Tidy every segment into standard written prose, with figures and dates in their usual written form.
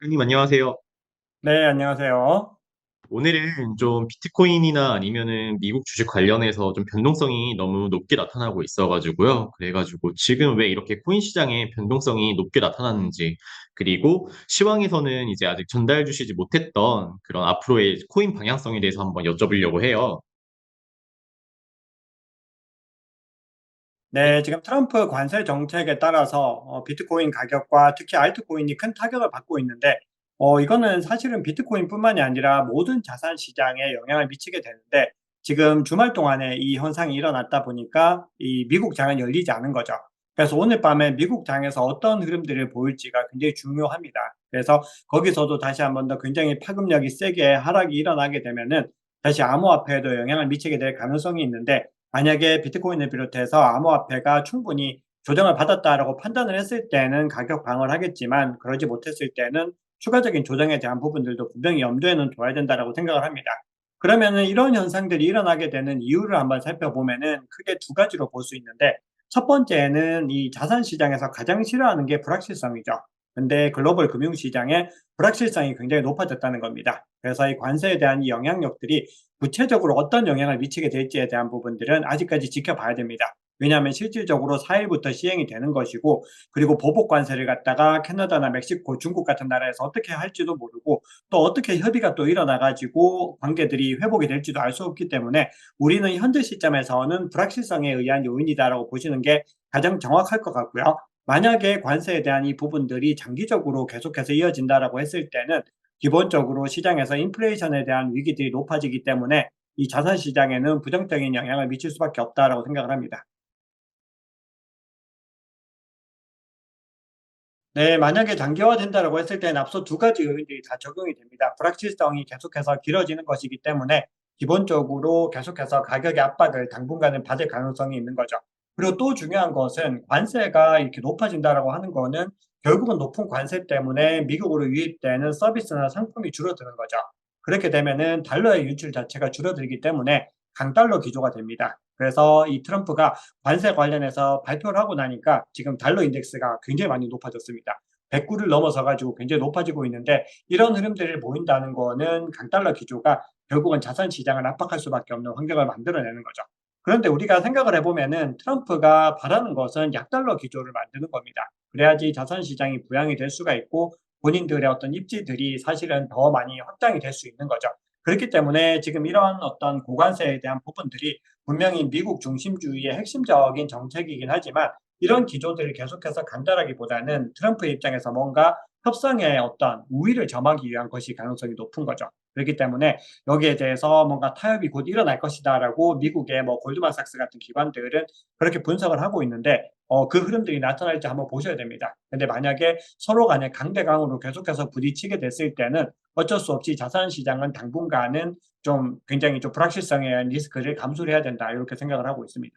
형님 안녕하세요. 네, 안녕하세요. 오늘은 좀 비트코인이나 아니면은 미국 주식 관련해서 좀 변동성이 너무 높게 나타나고 있어가지고요. 그래가지고 지금 왜 이렇게 코인 시장에 변동성이 높게 나타났는지, 그리고 시황에서는 이제 아직 전달 주시지 못했던 그런 앞으로의 코인 방향성에 대해서 한번 여쭤보려고 해요. 네, 네, 지금 트럼프 관세 정책에 따라서 비트코인 가격과 특히 알트코인이 큰 타격을 받고 있는데, 이거는 사실은 비트코인뿐만이 아니라 모든 자산 시장에 영향을 미치게 되는데, 지금 주말 동안에 이 현상이 일어났다 보니까 이 미국 장은 열리지 않은 거죠. 그래서 오늘 밤에 미국 장에서 어떤 흐름들을 보일지가 굉장히 중요합니다. 그래서 거기서도 다시 한번 더 굉장히 파급력이 세게 하락이 일어나게 되면은 다시 암호화폐에도 영향을 미치게 될 가능성이 있는데, 만약에 비트코인을 비롯해서 암호화폐가 충분히 조정을 받았다라고 판단을 했을 때는 가격 방어를 하겠지만, 그러지 못했을 때는 추가적인 조정에 대한 부분들도 분명히 염두에는 둬야 된다라고 생각을 합니다. 그러면은 이런 현상들이 일어나게 되는 이유를 한번 살펴보면은 크게 두 가지로 볼 수 있는데, 첫 번째는 이 자산 시장에서 가장 싫어하는 게 불확실성이죠. 근데 글로벌 금융 시장에 불확실성이 굉장히 높아졌다는 겁니다. 그래서 이 관세에 대한 이 영향력들이 구체적으로 어떤 영향을 미치게 될지에 대한 부분들은 아직까지 지켜봐야 됩니다. 왜냐하면 실질적으로 4일부터 시행이 되는 것이고, 그리고 보복 관세를 갖다가 캐나다나 멕시코, 중국 같은 나라에서 어떻게 할지도 모르고, 또 어떻게 협의가 또 일어나 가지고 관계들이 회복이 될지도 알 수 없기 때문에, 우리는 현재 시점에서는 불확실성에 의한 요인이다라고 보시는 게 가장 정확할 것 같고요. 만약에 관세에 대한 이 부분들이 장기적으로 계속해서 이어진다라고 했을 때는, 기본적으로 시장에서 인플레이션에 대한 위기들이 높아지기 때문에 이 자산 시장에는 부정적인 영향을 미칠 수밖에 없다라고 생각을 합니다. 네, 만약에 장기화된다라고 했을 때는 앞서 두 가지 요인들이 다 적용이 됩니다. 불확실성이 계속해서 길어지는 것이기 때문에 기본적으로 계속해서 가격의 압박을 당분간은 받을 가능성이 있는 거죠. 그리고 또 중요한 것은 관세가 이렇게 높아진다라고 하는 거는 결국은 높은 관세 때문에 미국으로 유입되는 서비스나 상품이 줄어드는 거죠. 그렇게 되면은 달러의 유출 자체가 줄어들기 때문에 강달러 기조가 됩니다. 그래서 이 트럼프가 관세 관련해서 발표를 하고 나니까 지금 달러 인덱스가 굉장히 많이 높아졌습니다. 109를 넘어서 가지고 굉장히 높아지고 있는데, 이런 흐름들을 보인다는 거는 강달러 기조가 결국은 자산 시장을 압박할 수밖에 없는 환경을 만들어내는 거죠. 그런데 우리가 생각을 해보면은 트럼프가 바라는 것은 약달러 기조를 만드는 겁니다. 그래야지 자산 시장이 부양이 될 수가 있고 본인들의 어떤 입지들이 사실은 더 많이 확장이 될 수 있는 거죠. 그렇기 때문에 지금 이런 어떤 고관세에 대한 부분들이 분명히 미국 중심주의의 핵심적인 정책이긴 하지만, 이런 기조들을 계속해서 간다라기보다는 트럼프 입장에서 뭔가 협상의 어떤 우위를 점하기 위한 것이 가능성이 높은 거죠. 그렇기 때문에 여기에 대해서 뭔가 타협이 곧 일어날 것이다라고 미국의 뭐 골드만삭스 같은 기관들은 그렇게 분석을 하고 있는데, 그 흐름들이 나타날지 한번 보셔야 됩니다. 근데 만약에 서로 간에 강대강으로 계속해서 부딪히게 됐을 때는 어쩔 수 없이 자산 시장은 당분간은 좀 굉장히 좀 불확실성에 의한 리스크를 감수를 해야 된다, 이렇게 생각을 하고 있습니다.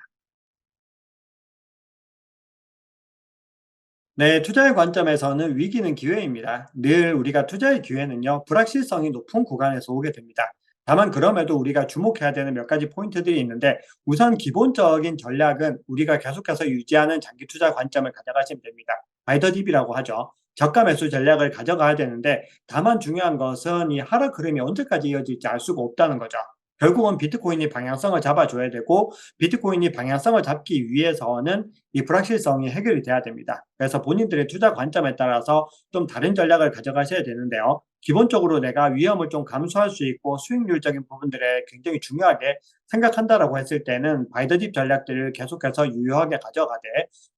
네, 투자의 관점에서는 위기는 기회입니다. 늘 우리가 투자의 기회는요, 불확실성이 높은 구간에서 오게 됩니다. 다만 그럼에도 우리가 주목해야 되는 몇 가지 포인트들이 있는데, 우선 기본적인 전략은 우리가 계속해서 유지하는 장기 투자 관점을 가져가시면 됩니다. 바이 더 딥이라고 하죠. 저가 매수 전략을 가져가야 되는데, 다만 중요한 것은 이 하락 흐름이 언제까지 이어질지 알 수가 없다는 거죠. 결국은 비트코인이 방향성을 잡아줘야 되고, 비트코인이 방향성을 잡기 위해서는 이 불확실성이 해결이 돼야 됩니다. 그래서 본인들의 투자 관점에 따라서 좀 다른 전략을 가져가셔야 되는데요. 기본적으로 내가 위험을 좀 감수할 수 있고 수익률적인 부분들에 굉장히 중요하게 생각한다라고 했을 때는 바이더딥 전략들을 계속해서 유효하게 가져가되,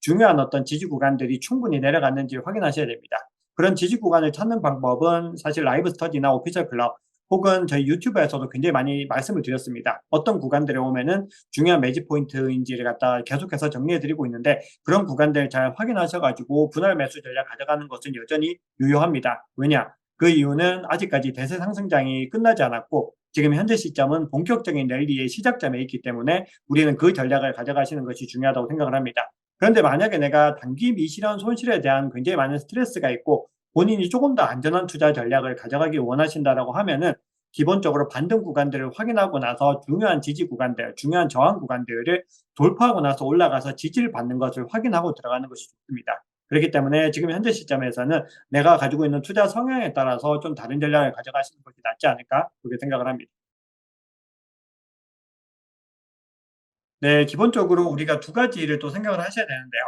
중요한 어떤 지지 구간들이 충분히 내려갔는지 확인하셔야 됩니다. 그런 지지 구간을 찾는 방법은 사실 라이브 스터디나 오피셜 클럽, 혹은 저희 유튜브에서도 굉장히 많이 말씀을 드렸습니다. 어떤 구간들에 오면은 중요한 매지 포인트인지를 갖다 계속해서 정리해 드리고 있는데, 그런 구간들 잘 확인하셔 가지고 분할 매수 전략 가져가는 것은 여전히 유효합니다. 왜냐? 그 이유는 아직까지 대세 상승장이 끝나지 않았고, 지금 현재 시점은 본격적인 랠리의 시작점에 있기 때문에 우리는 그 전략을 가져가시는 것이 중요하다고 생각을 합니다. 그런데 만약에 내가 단기 미실현 손실에 대한 굉장히 많은 스트레스가 있고 본인이 조금 더 안전한 투자 전략을 가져가길 원하신다라고 하면은, 기본적으로 반등 구간들을 확인하고 나서 중요한 지지 구간들, 중요한 저항 구간들을 돌파하고 나서 올라가서 지지를 받는 것을 확인하고 들어가는 것이 좋습니다. 그렇기 때문에 지금 현재 시점에서는 내가 가지고 있는 투자 성향에 따라서 좀 다른 전략을 가져가시는 것이 낫지 않을까 그렇게 생각을 합니다. 네. 기본적으로 우리가 두 가지를 또 생각을 하셔야 되는데요.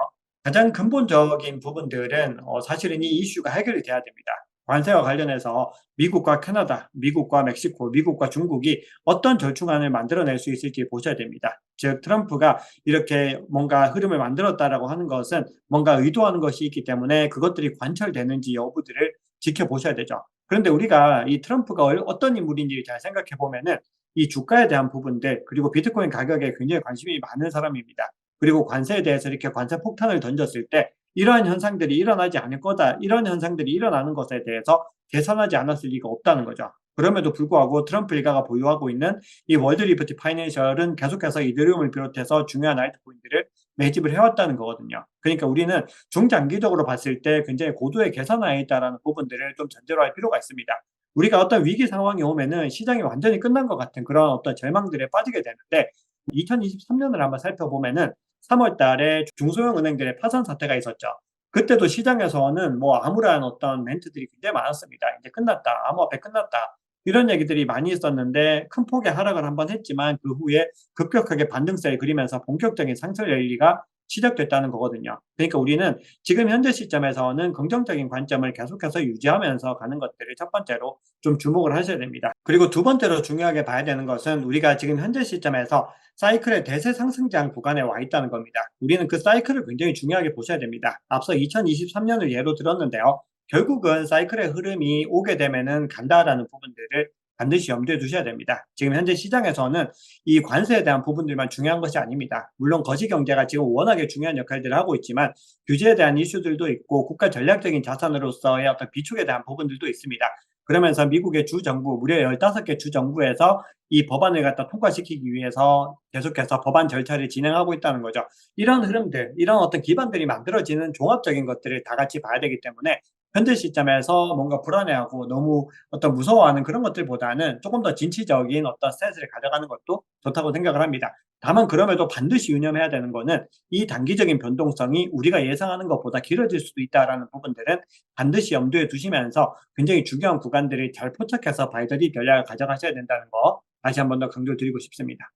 가장 근본적인 부분들은 사실은 이 이슈가 해결이 돼야 됩니다. 관세와 관련해서 미국과 캐나다, 미국과 멕시코, 미국과 중국이 어떤 절충안을 만들어낼 수 있을지 보셔야 됩니다. 즉 트럼프가 이렇게 뭔가 흐름을 만들었다라고 하는 것은 뭔가 의도하는 것이 있기 때문에 그것들이 관철되는지 여부들을 지켜보셔야 되죠. 그런데 우리가 이 트럼프가 어떤 인물인지 잘 생각해 보면은 이 주가에 대한 부분들 그리고 비트코인 가격에 굉장히 관심이 많은 사람입니다. 그리고 관세에 대해서 이렇게 관세 폭탄을 던졌을 때 '이러한 현상들이 일어나지 않을 거다.' 이런 현상들이 일어나는 것에 대해서 계산하지 않았을 리가 없다는 거죠. 그럼에도 불구하고 트럼프 일가가 보유하고 있는 이 월드 리버티 파이낸셜은 계속해서 이더리움을 비롯해서 중요한 알트코인들을 매집을 해왔다는 거거든요. 그러니까 우리는 중장기적으로 봤을 때 굉장히 고도의 계산하에 있다라는 부분들을 좀 전제로 할 필요가 있습니다. 우리가 어떤 위기 상황이 오면은 시장이 완전히 끝난 것 같은 그런 어떤 절망들에 빠지게 되는데 2023 년을 한번 살펴보면은 3월 달에 중소형 은행들의 파산 사태가 있었죠. 그때도 시장에서는 뭐 암울한 어떤 멘트들이 굉장히 많았습니다. "이제 끝났다. 암호화폐 끝났다." 이런 얘기들이 많이 있었는데 큰 폭의 하락을 한번 했지만 그 후에 급격하게 반등세를 그리면서 본격적인 상승 랠리가 시작됐다는 거거든요. 그러니까 우리는 지금 현재 시점에서는 긍정적인 관점을 계속해서 유지하면서 가는 것들을 첫 번째로 좀 주목을 하셔야 됩니다. 그리고 두 번째로 중요하게 봐야 되는 것은 우리가 지금 현재 시점에서 사이클의 대세 상승장 구간에 와 있다는 겁니다. 우리는 그 사이클을 굉장히 중요하게 보셔야 됩니다. 앞서 2023 년을 예로 들었는데요. 결국은 사이클의 흐름이 오게 되면은 간다라는 부분들을 반드시 염두에 두셔야 됩니다. 지금 현재 시장에서는 이 관세에 대한 부분들만 중요한 것이 아닙니다. 물론 거시 경제가 지금 워낙에 중요한 역할들을 하고 있지만 규제에 대한 이슈들도 있고 국가 전략적인 자산으로서의 어떤 비축에 대한 부분들도 있습니다. 그러면서 미국의 주 정부 무려 15개 주 정부에서 이 법안을 갖다 통과시키기 위해서 계속해서 법안 절차를 진행하고 있다는 거죠. 이런 흐름들, 이런 어떤 기반들이 만들어지는 종합적인 것들을 다 같이 봐야 되기 때문에 현재 시점에서 뭔가 불안해하고 너무 어떤 무서워하는 그런 것들보다는 조금 더 진취적인 어떤 스탠스를 가져가는 것도 좋다고 생각을 합니다. 다만 그럼에도 반드시 유념해야 되는 거는 이 단기적인 변동성이 우리가 예상하는 것보다 길어질 수도 있다라는 부분들은 반드시 염두에 두시면서 굉장히 중요한 구간들을 잘 포착해서 바이더리 전략을 가져가셔야 된다는 거 다시 한 번 더 강조드리고 싶습니다.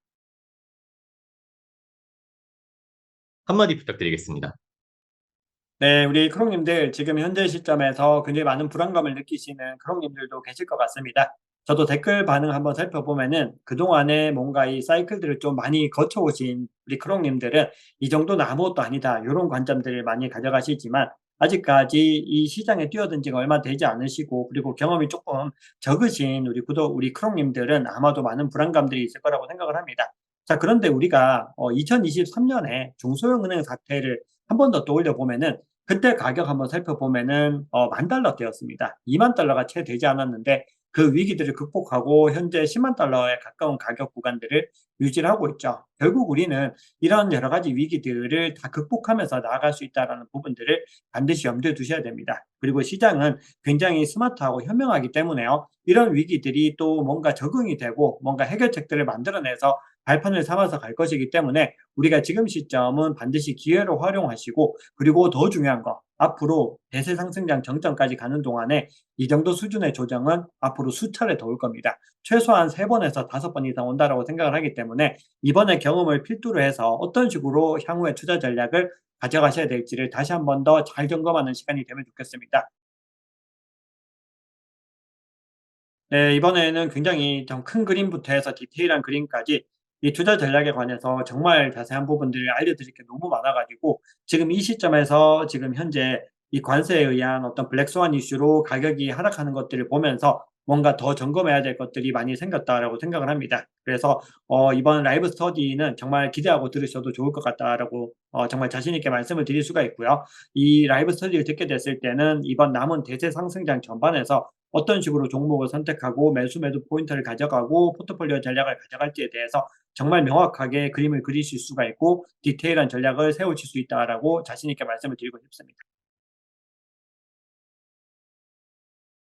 한마디 부탁드리겠습니다. 네. 우리 크롱님들 지금 현재 시점에서 굉장히 많은 불안감을 느끼시는 크롱님들도 계실 것 같습니다. 저도 댓글 반응 한번 살펴보면은 그동안에 뭔가 이 사이클들을 좀 많이 거쳐 오신 우리 크롱님들은 '이 정도는 아무것도 아니다.' 요런 관점들을 많이 가져가시지만 아직까지 이 시장에 뛰어든 지가 얼마 되지 않으시고 그리고 경험이 쪼끔 적으신 우리 크롱님들은 아마도 많은 불안감들이 있을 거라고 생각을 합니다. 자 그런데 우리가 2023 년에 중소형 은행 사태를 한 번 더 떠올려 보면은 그때 가격 한번 살펴보면은 $10,000대였습니다. $20,000가 채 되지 않았는데 그 위기들을 극복하고 현재 $100,000에 가까운 가격 구간들을 유지를 하고 있죠. 결국 우리는 이런 여러 가지 위기들을 다 극복하면서 나아갈 수 있다라는 부분들을 반드시 염두에 두셔야 됩니다. 그리고 시장은 굉장히 스마트하고 현명하기 때문에요. 이런 위기들이 또 뭔가 적응이 되고 뭔가 해결책들을 만들어내서 발판을 삼아서 갈 것이기 때문에 우리가 지금 시점은 반드시 기회로 활용하시고 그리고 더 중요한 거 앞으로 대세 상승장 정점까지 가는 동안에 이 정도 수준의 조정은 앞으로 수차례 더 올 겁니다. 최소한 3 번에서 5번 이상 온다라고 생각을 하기 때문에 이번의 경험을 필두로 해서 어떤 식으로 향후의 투자 전략을 가져가셔야 될지를 다시 한 번 더 잘 점검하는 시간이 되면 좋겠습니다. 네. 이번에는 굉장히 좀 큰 그림부터 해서 디테일한 그림까지 이 투자 전략에 관해서 정말 자세한 부분들을 알려드릴 게 너무 많아 가지고 지금 이 시점에서 지금 현재 이 관세에 의한 어떤 블랙 스완 이슈로 가격이 하락하는 것들을 보면서 뭔가 더 점검해야 될 것들이 많이 생겼다라고 생각을 합니다. 그래서 이번 라이브 스터디는 정말 기대하고 들으셔도 좋을 것 같다라고 정말 자신 있게 말씀을 드릴 수가 있고요. 이 라이브 스터디를 듣게 됐을 때는 이번 남은 대세 상승장 전반에서 어떤 식으로 종목을 선택하고 매수 매도 포인트를 가져가고 포트폴리오 전략을 가져갈지에 대해서 정말 명확하게 그림을 그리실 수가 있고 디테일한 전략을 세우실 수 있다라고 자신 있게 말씀을 드리고 싶습니다.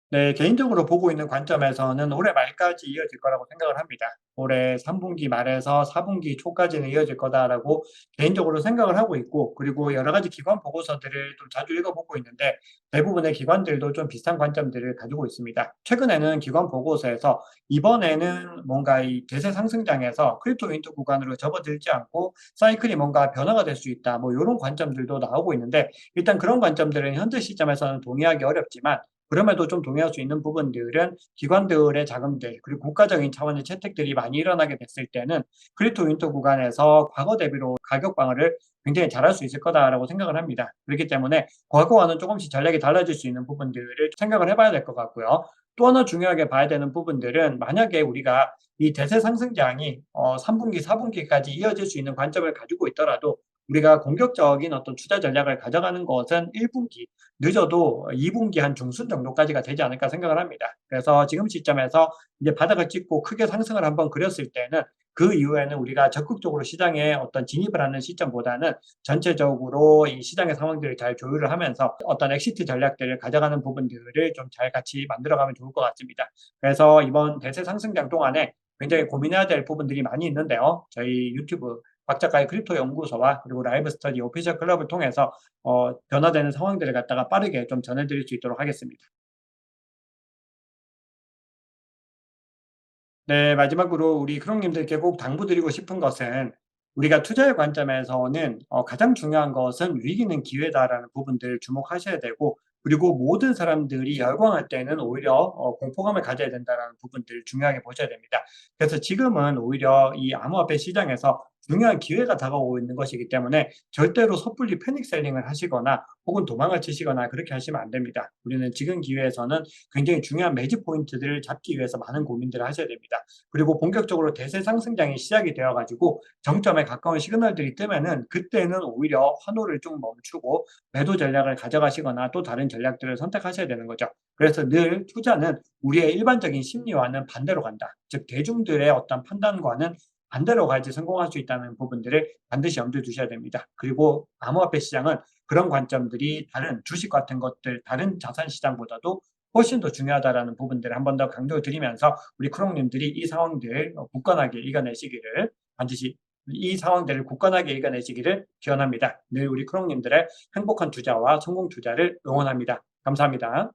네. 개인적으로 보고 있는 관점에서는 올해 말까지 이어질 거라고 생각을 합니다. 올해 3 분기 말에서 4 분기 초까지는 이어질 거다라고 개인적으로 생각을 하고 있고, 그리고 여러 가지 기관 보고서들을 좀 자주 읽어 보고 있는데 대부분의 기관들도 좀 비슷한 관점들을 가지고 있습니다. 최근에는 기관 보고서에서 이번에는 뭔가 이 대세 상승장에서 크립토 윈터 구간으로 접어들지 않고 사이클이 뭔가 변화가 될 수 있다, 뭐 요런 관점들도 나오고 있는데, 일단 그런 관점들은 현재 시점에서는 동의하기 어렵지만, 그럼에도 좀 동의할 수 있는 부분들은 기관들의 자금들, 그리고 국가적인 차원의 채택들이 많이 일어나게 됐을 때는 크립토 윈터 구간에서 과거 대비로 가격 방어를 굉장히 잘할 수 있을 거다라고 생각을 합니다. 그렇기 때문에 과거와는 조금씩 전략이 달라질 수 있는 부분들을 생각을 해 봐야 될 것 같고요. 또 하나 중요하게 봐야 되는 부분들은, 만약에 우리가 이 대세 상승장이 3 분기, 4 분기까지 이어질 수 있는 관점을 가지고 있더라도 우리가 공격적인 어떤 투자 전략을 가져가는 것은 1 분기, 늦어도 2 분기 한 중순 정도까지가 되지 않을까 생각을 합니다. 그래서 지금 시점에서 이제 바닥을 찍고 크게 상승을 한번 그렸을 때는, 그 이후에는 우리가 적극적으로 시장에 어떤 진입을 하는 시점보다는 전체적으로 이 시장의 상황들을 잘 조율을 하면서 어떤 엑시트 전략들을 가져가는 부분들을 좀 잘 같이 만들어가면 좋을 것 같습니다. 그래서 이번 대세 상승장 동안에 굉장히 고민해야 될 부분들이 많이 있는데요. 저희 유튜브 박 작가의 크립토 연구소와 그리고 라이브 스터디 오피셜 클럽을 통해서 변화되는 상황들을 갖다가 빠르게 좀 전해 드릴 수 있도록 하겠습니다. 네. 마지막으로 우리 크롱님들께 꼭 당부드리고 싶은 것은, 우리가 투자의 관점에서는 가장 중요한 것은 '위기는 기회다.'라는 부분들 주목하셔야 되고, 그리고 모든 사람들이 열광할 때는 오히려 '공포감을 가져야 된다.'라는 부분들 중요하게 보셔야 됩니다. 그래서 지금은 오히려 이 암호화폐 시장에서 중요한 기회가 다가오고 있는 것이기 때문에 절대로 섣불리 패닉 셀링을 하시거나 혹은 도망을 치시거나 그렇게 하시면 안 됩니다. 우리는 지금 기회에서는 굉장히 중요한 매집 포인트들을 잡기 위해서 많은 고민들을 하셔야 됩니다. 그리고 본격적으로 대세 상승장이 시작이 되어 가지고 정점에 가까운 시그널들이 뜨면은, 그때는 오히려 환호를 좀 멈추고 매도 전략을 가져가시거나 또 다른 전략들을 선택하셔야 되는 거죠. 그래서 늘 투자는 우리의 일반적인 심리와는 반대로 간다, 즉 대중들의 어떤 판단과는 반대로 가야지 성공할 수 있다는 부분들을 반드시 염두에 두셔야 됩니다. 그리고 암호화폐 시장은 그런 관점들이 다른 주식 같은 것들, 다른 자산 시장보다도 훨씬 더 중요하다라는 부분들을 한 번 더 강조를 드리면서, 우리 크롱님들이 이 상황들 굳건하게 이겨내시기를, 반드시 이 상황들을 굳건하게 이겨내시기를 기원합니다. 늘 우리 크롱님들의 행복한 투자와 성공 투자를 응원합니다. 감사합니다.